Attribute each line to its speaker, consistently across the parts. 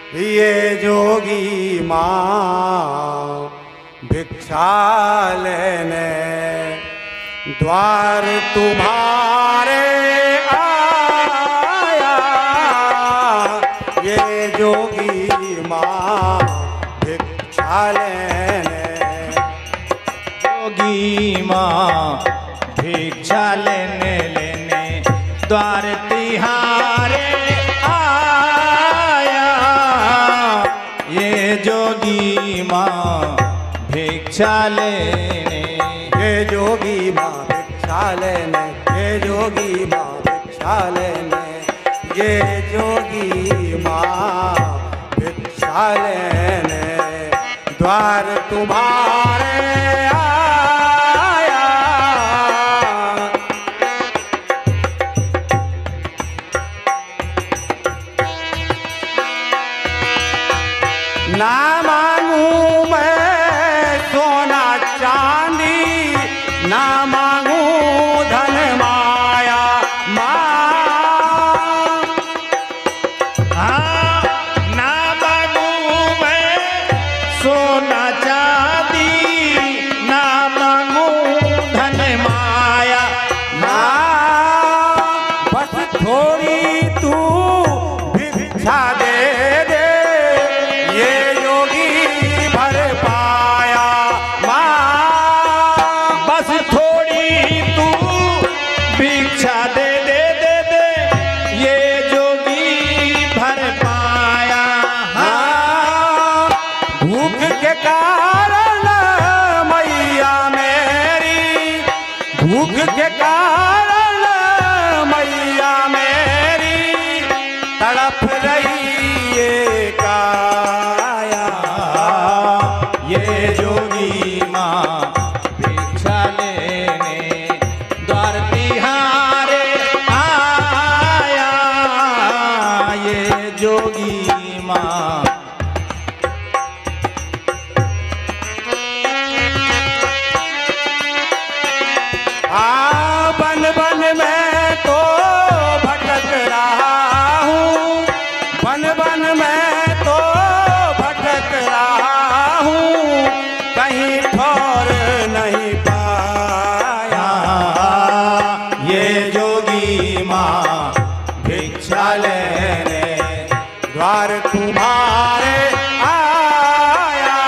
Speaker 1: ये जोगी माँ भिक्षा लेने द्वार तुम्हारे आया। ये जोगी माँ भिक्षा लेने,
Speaker 2: जोगी माँ भिक्षा लेने द्वार तिहारे आया। ये जोगी माँ भिक्षा लेने,
Speaker 1: ये जोगी माँ भिक्षा लेने, ये जोगी माँ भिक्षा लेने, ये जोगी माँ भिक्षा लेने द्वार तुम्हारे आया। ना मांगू मैं सोना चांदी, ना मांगू धन माया माँ।
Speaker 2: हाँ, ना मांगू मैं सोना चांदी, ना मांगू धन माया
Speaker 1: माँ। बस थोड़ी तू भिक्षा दे दे, ये योगी भर पाया माँ।
Speaker 2: बस थोड़ी तू भिक्षा दे दे दे दे, ये जोगी भर पाया।
Speaker 1: हाँ, भूख के कारण मैया मेरी, भूख के कारण मैया मेरी तड़प रही ये काया।
Speaker 2: ये जोगी माँ भिक्षा लेने द्वार तिहारे आया। ये जोगी माँ
Speaker 1: हाँ, बन बन मैं तो भटक रहा हूँ, बन बन मैं तो भटक रहा हूँ, कहीं ठौर नहीं पाया।
Speaker 2: ये जोगी माँ भिक्षा लेने
Speaker 1: द्वार तुम्हारे आया।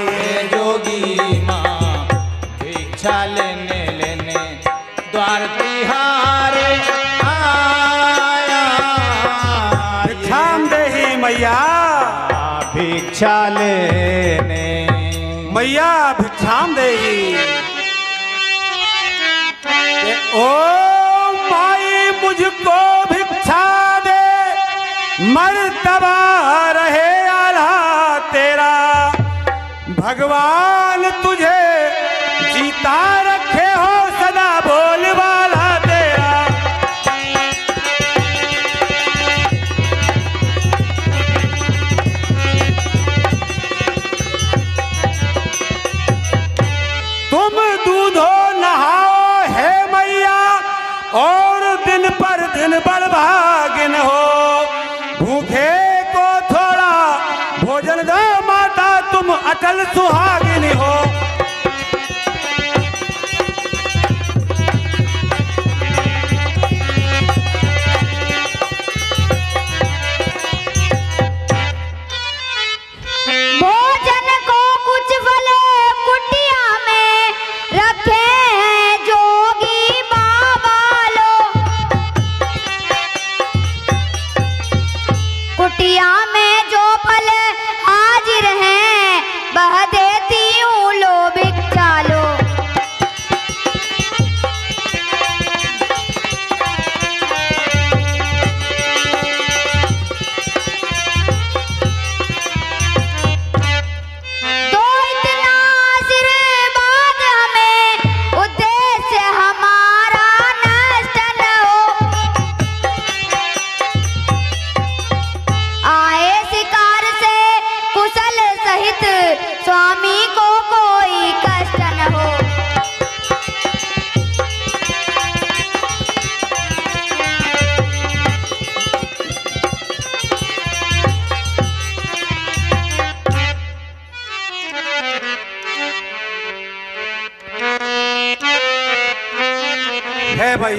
Speaker 2: ये जोगी माँ भिक्षा लेने द्वार तिहारे आया।
Speaker 1: भिक्षाम देहि मैया,
Speaker 2: भिक्षा लेने
Speaker 1: मैया भिक्षाम देहि। ओ माई मुझको भिक्षा दे, मर्तबा रहे आला तेरा। भगवान तुझे जीता रखे हो सदा बोल वाला तेरा। तुम दूधो नहाओ है मैया, और दिन पर दिन बड़भागिन हो। भूखे को थोड़ा भोजन दो माता, तुम अटल सुहागिन हो।
Speaker 3: भोजन को कुछ फल कुटिया में रखे हैं जोगी बाबा लो। कुटिया में जो फल हाजिर हैं, बह देती हूँ लो भिक्षा लो। तो इतना आशीर्वाद हमें, उद्देश्य हमारा नष्ट न हो। आए शिकार से कुशल सहित, स्वामी को कोई कष्ट न हो।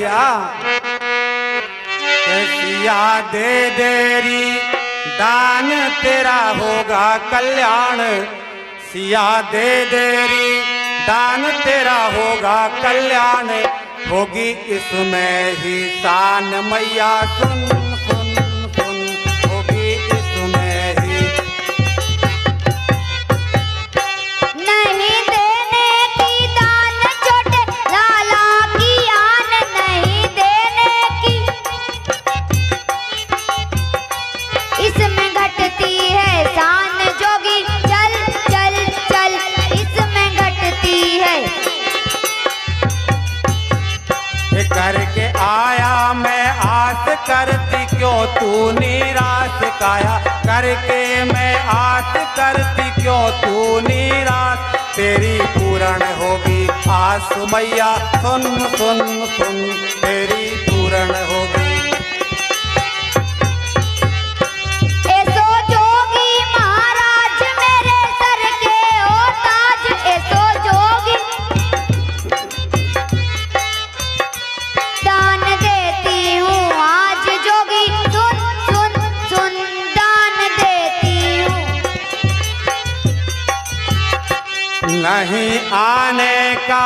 Speaker 1: भैया सिया दे देरी दान तेरा होगा कल्याण, सिया दे देरी दान तेरा होगा कल्याण, होगी इसमें ही शान मैया सुन सुन सुन, होगी इसमें ही।
Speaker 3: नहीं देने की दान छोटे लाला की आन, नहीं देने की इसमें घटती है शान जोगी, चल चल चल इसमें घटती है।
Speaker 1: करके आया मैं आस करती क्यों तू निराश काया, करके मैं आस करती क्यों तू निराश, तेरी पूर्ण होगी आस मैया सुन सुन सुन, तेरी पूर्ण होगी।
Speaker 3: ऐसो जोगी महाराज मेरे सर के ओ ताज, ऐसो जोगी दान देती हूँ आज जोगी, सुन सुन सुन दान देती हूँ।
Speaker 1: नहीं आने का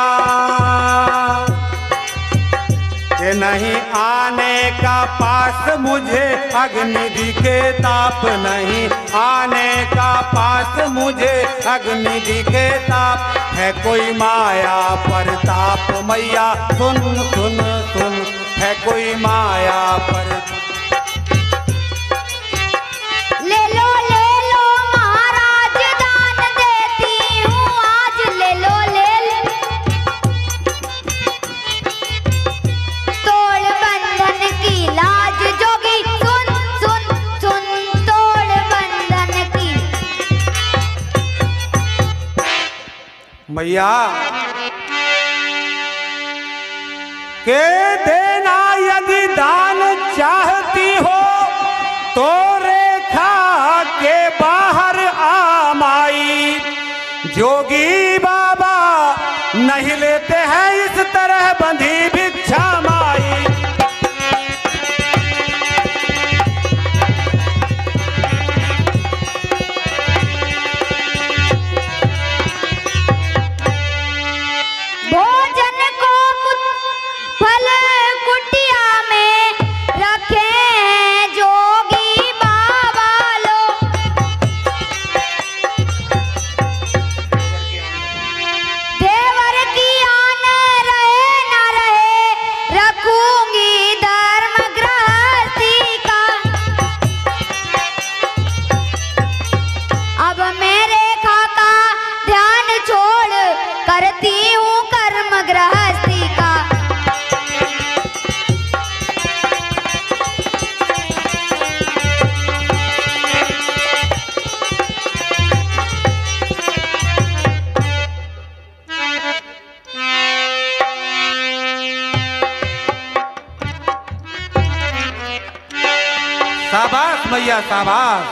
Speaker 1: कि नहीं आने का पास मुझे अग्निधि के ताप, नहीं आने का पास मुझे अग्निधि के ताप, है कोई माया परताप मैया सुन सुन सुन, है कोई माया पर।
Speaker 3: ले लो महाराज दान देती हूँ आज, ले लो तोड़ बंधन की लाज जोगी, सुन सुन सुन तोड़ बंधन की।
Speaker 1: मैया के देना यदि दान चाहती हो तो रेखा के बाहर आ माई, जोगी बाबा नहीं लेते हैं इस तरह बंधी भिक्षा माई।
Speaker 3: भोजन को फल कुटिया में रखे हैं जोगी बाबा लोग, देवर की आन रहे न रहे रखूंगी धर्म गृहस्थी का। अब मेरे खाका ध्यान छोड़ करती हूँ कर्म गृहस्थी का।
Speaker 1: शाबाश मैया शाबाश,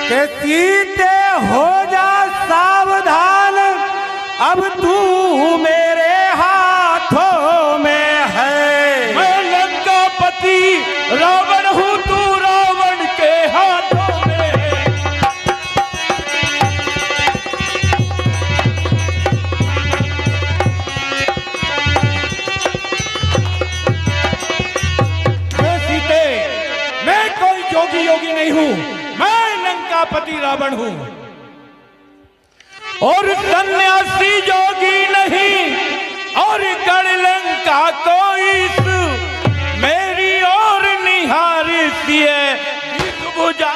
Speaker 1: के सीते हो जा सावधान, अब तू मेरे हाथों में है।
Speaker 2: मैं लंकापति रावण हूँ, तू रावण के हाथों में है। मैं सीते, मैं कोई जोगी योगी नहीं हूँ, मैं लंकापति रावण हूँ और सन्यासी जोगी नहीं, और गढ़ लंका कोई मेरी और निहारती है भुजा।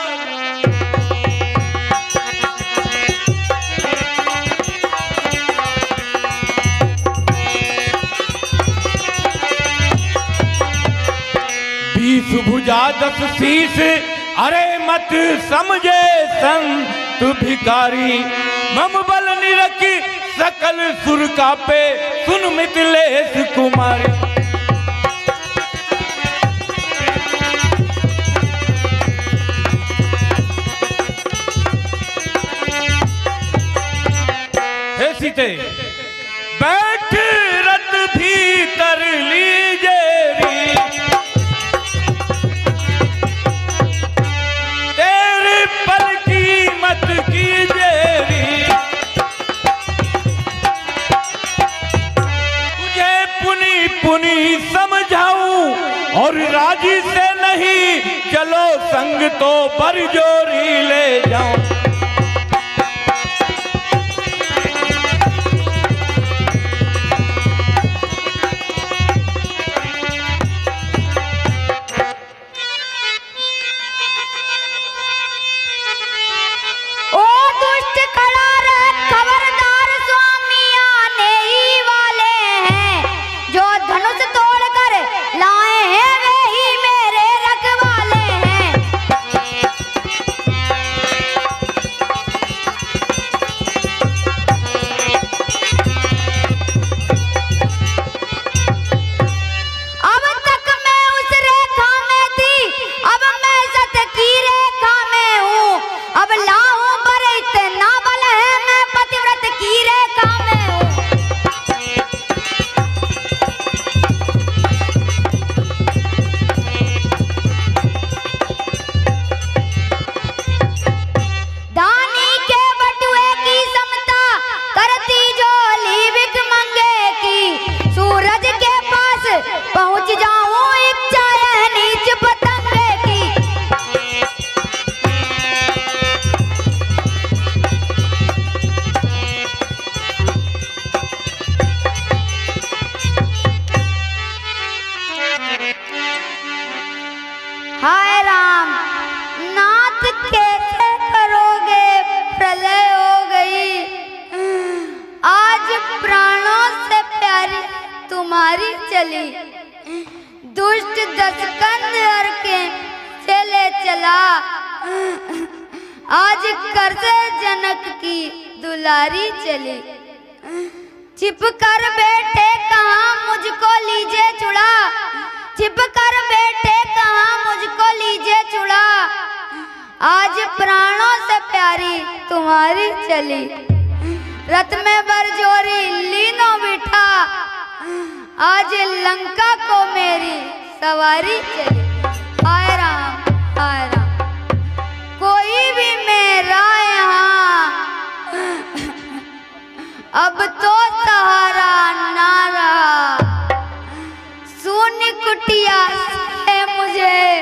Speaker 2: बीस भुजा 10 शीश, अरे मत समझे संत भिखारी, मम बल निरखी सकल सुर का पे, सुन मिथिलेश कुमारी। हे सीते, बैठ रथ भी तर लीजे री, तेरे पल की मत कीजे री, तुझे पुनी पुनी समझाऊं और राजी से नहीं, चलो संग तो बरजोरी ले जाऊं।
Speaker 3: हाय राम, नाथ कैसे करोगे, प्रलय हो गई। आज प्राणों से प्यारी तुम्हारी चली, दुष्ट दशकंध हर के चले चला। आज कर्ज जनक की दुलारी चली, छिप कर बैठे कहाँ मुझको लीजे चुड़ा, छिप कर बैठे कहाँ मुझको लीजे चुड़ा। आज प्राणों से प्यारी तुम्हारी चली, रथ में बरजोरी लीनो बिठा। आज लंका को मेरी सवारी चली। हाय राम, हाय राम, कोई भी मेरा यहाँ अब तो सहारा ना रहा। शून्य कुटिया से मुझे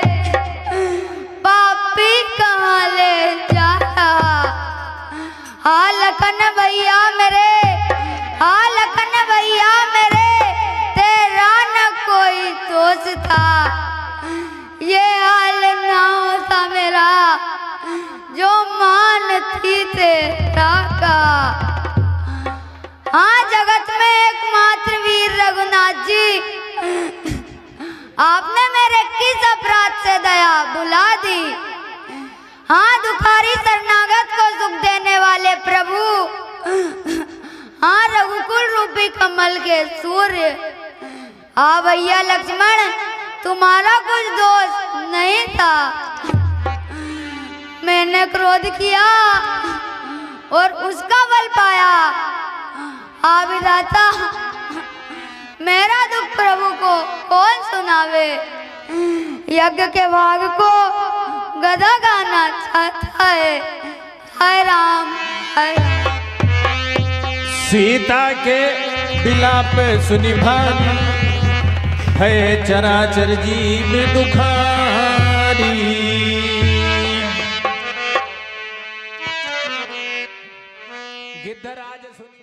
Speaker 3: पापी कहाँ ले जा रहा। हाँ लखन भैया मेरे, हाँ लखन भैया मेरे, तेरा न कोई दोष था। ये हाल ना होता मेरा, जो मान थी तेरा का। हाँ जगत में एकमात्र वीर रघुनाथ जी, आपने मेरे किस अपराध से दया बुला दी। हाँ दुखारी शरणागत को सुख देने वाले प्रभु, हाँ रघुकुल रूपी कमल के सूर्य। हाँ भैया लक्ष्मण, तुम्हारा कुछ दोष नहीं था। मैंने क्रोध किया और उसका बल पाया। हाँ विधाता, मेरा दुख प्रभु को कौन सुनावे। यज्ञ के भाग को गधा गाना चाहता है। हाय राम, हाय राम।
Speaker 2: सीता के विलाप सुनि भारी, है चराचर जीव दुखारी। गिद्धराज सुनि